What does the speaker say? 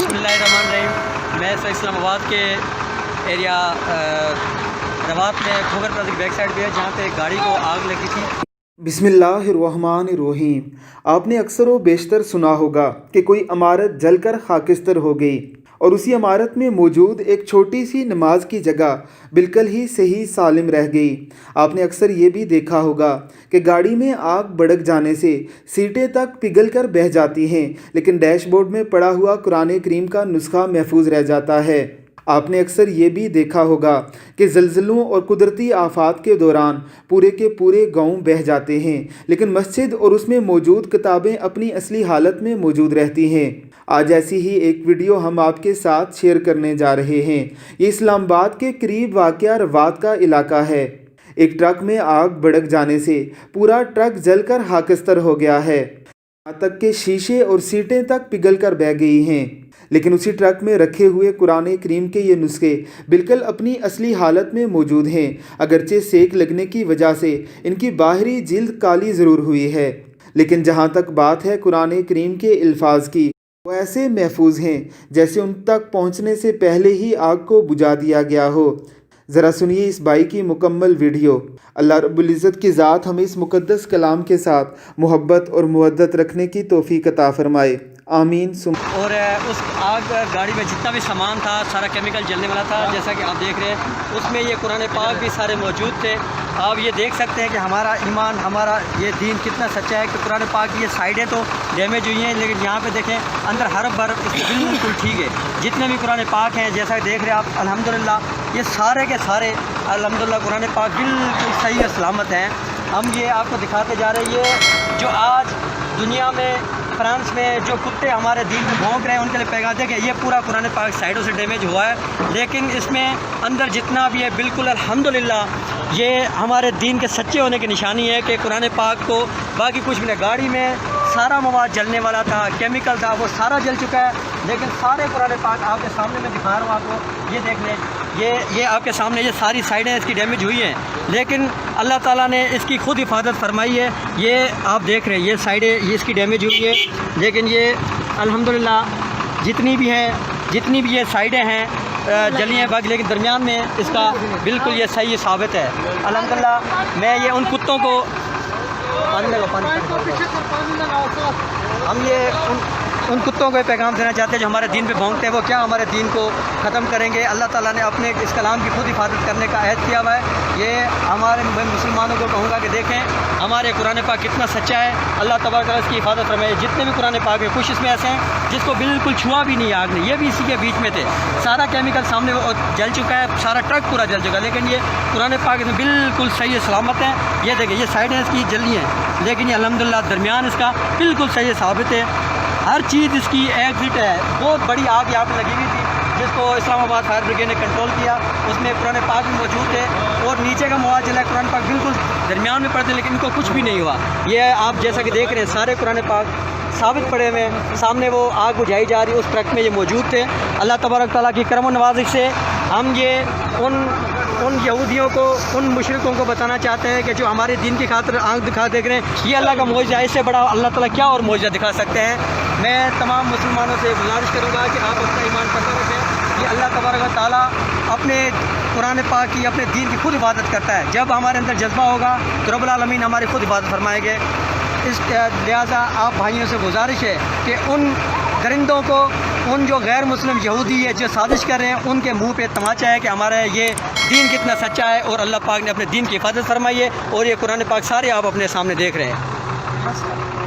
बिस्मिल्लाहिर्रहमानिर्रहीम। मैं इस्लामाबाद के एरिया रवात में खोगर प्लाजा की बैक साइड पे है, जहाँ पे गाड़ी को आग लगी थी। बिस्मिल्लाहिर्रहमानिर्रहीम। आपने अक्सर व बेशतर सुना होगा कि कोई इमारत जलकर खाकिस्तर हो गई और उसी इमारत में मौजूद एक छोटी सी नमाज की जगह बिल्कुल ही सही सालिम रह गई। आपने अक्सर ये भी देखा होगा कि गाड़ी में आग भड़क जाने से सीटें तक पिघल कर बह जाती हैं, लेकिन डैशबोर्ड में पड़ा हुआ कुरान करीम का नुस्खा महफूज रह जाता है। आपने अक्सर ये भी देखा होगा कि ज़लज़लों और कुदरती आफात के दौरान पूरे के पूरे गांव बह जाते हैं, लेकिन मस्जिद और उसमें मौजूद किताबें अपनी असली हालत में मौजूद रहती हैं। आज ऐसी ही एक वीडियो हम आपके साथ शेयर करने जा रहे हैं। ये इस्लामाबाद के करीब वाक़या रवात का इलाका है। एक ट्रक में आग भड़क जाने से पूरा ट्रक जलकर खाकिस्तर हो गया है, यहाँ तक के शीशे और सीटें तक पिघल कर बह गई हैं। लेकिन उसी ट्रक में रखे हुए कुरान करीम के ये नुस्खे बिल्कुल अपनी असली हालत में मौजूद हैं, अगरचे सेक लगने की वजह से इनकी बाहरी जिल्द काली ज़रूर हुई है, लेकिन जहाँ तक बात है कुरान करीम के अल्फाज की, वो ऐसे महफूज हैं जैसे उन तक पहुँचने से पहले ही आग को बुझा दिया गया हो। ज़रा सुनिए इस बाई की मुकम्मल वीडियो। अल्लाह रब्बुल इज़्ज़त की ज़ात हमें इस मुक़द्दस कलाम के साथ मोहब्बत और मुवद्दत रखने की तौफ़ीक अता फ़रमाए, आमीन। और उस आग गाड़ी में जितना भी सामान था सारा केमिकल जलने वाला था, जैसा कि आप देख रहे हैं। उसमें ये कुरान पाक भी सारे मौजूद थे। आप ये देख सकते हैं कि हमारा ईमान, हमारा ये दीन कितना सच्चा है कि कुरान पाक की ये साइडें तो डैमेज हुई हैं, लेकिन यहाँ पे देखें अंदर हर बर्फ इसकी बिल्कुल ठीक है। जितने भी कुरान पाक हैं जैसा कि देख रहे हैं आप, अल्हम्दुलिल्लाह ये सारे के सारे अल्हम्दुलिल्लाह कुरान पाक बिल्कुल सही और सलामत हैं। हम ये आपको दिखाते जा रहे हैं, ये जो आज दुनिया में फ्रांस में जो कुत्ते हमारे दीन में भौंक रहे हैं उनके लिए पैगाम दे कि ये पूरा कुरान पाक साइडों से डैमेज हुआ है, लेकिन इसमें अंदर जितना भी है बिल्कुल अल्हम्दुलिल्लाह ये हमारे दीन के सच्चे होने की निशानी है कि कुरान पाक को बाकी कुछ भी नहीं। गाड़ी में सारा मवाद जलने वाला था, केमिकल था, वो सारा जल चुका है, लेकिन सारे कुरान पाक आपके सामने मैं दिखा रहा हूँ आपको। ये देख लें, ये आपके सामने ये सारी साइडें इसकी डैमेज हुई हैं, लेकिन अल्लाह ताला ने इसकी खुद हिफाजत फरमाई है। ये आप देख रहे हैं ये साइडें ये इसकी डैमेज हुई है, लेकिन ये अल्हम्दुलिल्लाह जितनी भी ये साइडें हैं जली हैं बाकी, लेकिन दरमियान में इसका बिल्कुल ये सही साबित है अल्हम्दुलिल्लाह। मैं ये उन कुत्तों को हम ये उन कुत्तों को पैगाम देना चाहते हैं जो हमारे दीन पे भौंकते हैं, वो क्या हमारे दीन को ख़त्म करेंगे। अल्लाह ताला ने अपने इस कलाम की खुद हिफाजत करने का अहद किया हुआ है। ये हमारे मुसलमानों को कहूँगा कि देखें हमारे कुरान पाक कितना सच्चा है। अल्लाह तबारक व तआला इसकी हिफाजत फरमाए। जितने भी कुरान पाक है कुछ इसमें ऐसे हैं जिसको बिल्कुल छुआ भी नहीं आग ने, ये भी इसी के बीच में थे। सारा केमिकल सामने जल चुका है, सारा ट्रक पूरा जल चुका है, लेकिन ये कुरान पाक इसमें बिल्कुल सही सलामत है। ये देखिए ये साइडें इसकी जली हैं, लेकिन ये अल्हम्दुलिल्लाह दरमियान इसका बिल्कुल सही साबित है। हर चीज़ इसकी एग्जिट है। बहुत बड़ी आग यहाँ पर लगी हुई थी जिसको इस्लामाबाद फायर ब्रिगेड ने कंट्रोल किया, उसमें कुरान पाक भी मौजूद थे और नीचे का मवाद जला, कुरान पाक बिल्कुल दरमियान में पड़ते, लेकिन इनको कुछ भी नहीं हुआ। ये आप जैसा कि देख रहे हैं सारे कुरान पाक साबित पड़े हुए हैं। सामने वो आग बुझाई जा रही है, उस ट्रक में ये मौजूद थे। अल्लाह तबारक तआला की करम व नवाज़िश से हम ये उन यहूदियों को, उन मुशरिकों को बताना चाहते हैं कि जो हमारे दीन की खातिर आँख दिखा देख रहे हैं, ये अल्लाह का मौजज़ा है। इससे बड़ा अल्लाह ताला क्या और मौजज़ा दिखा सकते हैं। मैं तमाम मुसलमानों से गुजारिश करूँगा कि आप अपना ईमान पकड़ रखें। ये अल्लाह तबारक व तआला अपने कुरान पाक की, अपने दीन की खुद हिफाजत करता है। जब हमारे अंदर जज्बा होगा तो रब्बुल आलमीन हमारी खुद हिफाजत फरमाएंगे। इस लिहाजा आप भाइयों से गुजारिश है कि उन दरिंदों को, उन जो गैर मुस्लिम यहूदी है जो साजिश कर रहे हैं, उनके मुंह पे तमाचा है कि हमारा ये दीन कितना सच्चा है और अल्लाह पाक ने अपने दीन की हिफाजत फरमाई है। और ये कुरान पाक सारे आप अपने सामने देख रहे हैं।